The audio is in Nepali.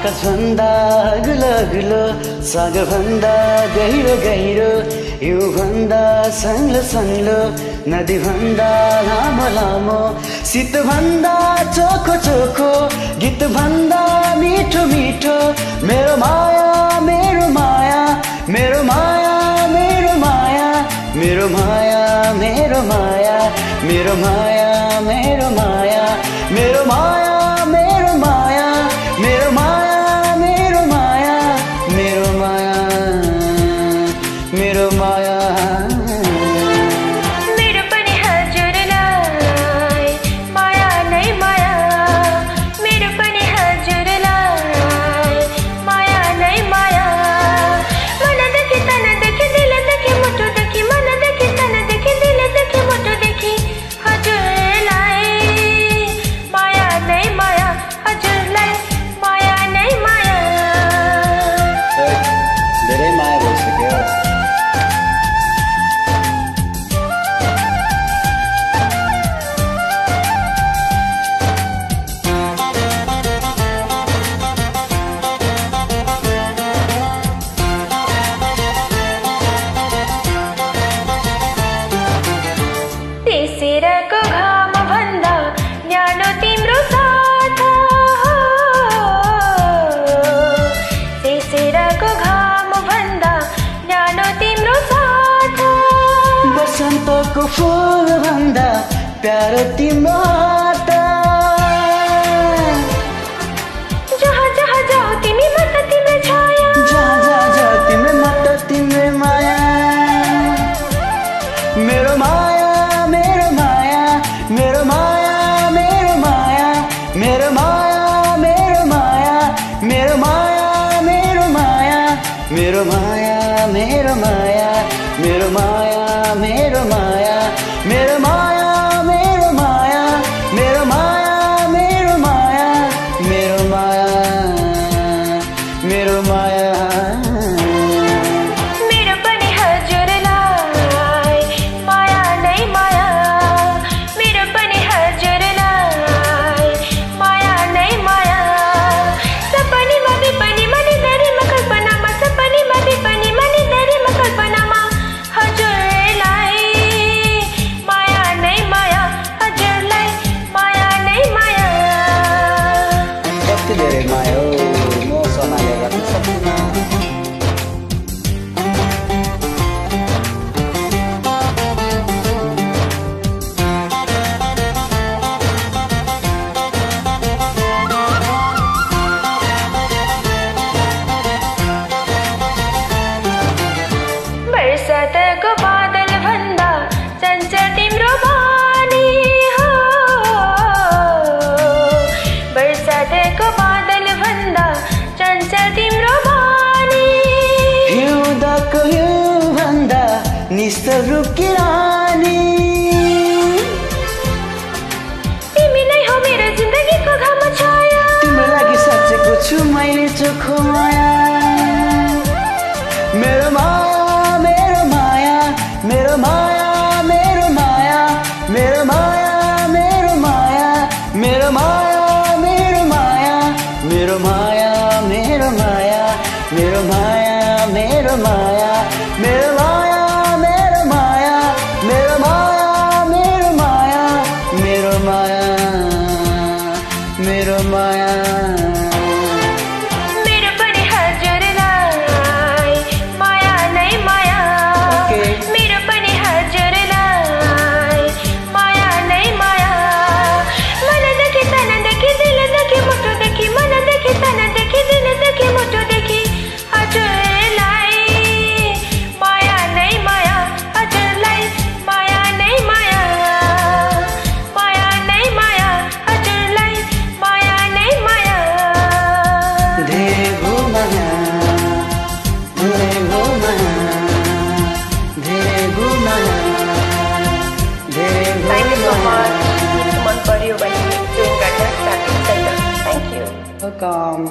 आकाश भन्दा अग्लो अग्लो सागर भन्दा गहिरो गहिरो हिउँ भन्दा सङ्लो सङ्लो नदी भन्दा लामो लामो शीत भन्दा चोखो चोखो गीत भन्दा मिठो मिठो मेरो माया मेरो माया मेरो माया मेरो माया मेरो माया मेरो माया मेरो माया मेरो माया मेरो माया मेरो माया मेरो माया मेरो माया मेरो माया मेरो माया मेरो पनि हजुरलाई माया नै माया मेरो पनि हजुरलाई माया नै माया मनदेखि तनदेखि दिलदेखि मुटुदेखि मनदेखि तनदेखि दिलदेखि मुटुदेखि हजुरलाई माया नै माया हजुरलाई माया नै माया धेरै माया भइसक्यो तेसेराको घाम भन्दा न्यानो तिम्रो साथ तेसेराको घाम भन्दा न्यानो तिम्रो साथ बसन्तको फूल भन्दा प्यारो तिम्रो हात जहाँ जहाँ जाऊ तिमी म त तिम्रो छाया जहाँ जहाँ जाऊ तिम्रो म त तिम्रो माया मेरो माया मेरो माया मेरो माया मेरो माया मेरो माया मेरो माया मेरो माया मेरो माया मेरो माया मेरो माया मेरो माया मेरो माया मेरो माया मेरो माया मेरो माया मेरो माया मेरो माया मेरो माया मेरो पनि हजुरलाई माया नै माया मेरो पनि हजुरलाई माया नै माया सपनीमा विपनीमा निधरीमा कल्पनामा सपनीमा विपनीमा निधरीमा कल्पनामा हजुरलाई माया नै माया हजुरलाई माया नै माया कति धेरै माया हो म सम्हालेर राख्न सक्दिनँ बरसातको बादल भन्दा चञ्चल तिम्रो बानी हो बरसातको बादल भन्दा चञ्चल तिम्रो बानी हिउँदको हिउँ भन्दा निस्तर रुकी रानी तिमी नै हो मेरो जिन्दगीको घाम छाया तिम्रो लागि साँचेको छु मैले चोखो माया मेरो माया मेरो माया मेरो माया मेरो माया मेरो माया मेरो माया मेरो माया मेरो माया मेरो माया मेरो माया मेरो माया मेरो माया मेरो माया मेरो माया मेरो माया मेरो माया मेरो माया मेरो माया मेरो पनि हजुरलाई माया नै माया मेरो पनि हजुरलाई माया नै माया मनदेखि तनदेखि दिलदेखि मुटुदेखि मनदेखि तनदेखि दिलदेखि मुटुदेखि हजुरलाई माया नै माया हजुरलाई माया नै माया माया नै माया हजुरलाई माया नै माया धेरै हो माया धेरै हो माया धेरै हो माया धेरै हो Thank you so Maya much. मन पर्यो भने जोइन गर्न सक्नुहुन्छ। Thank you. Welcome.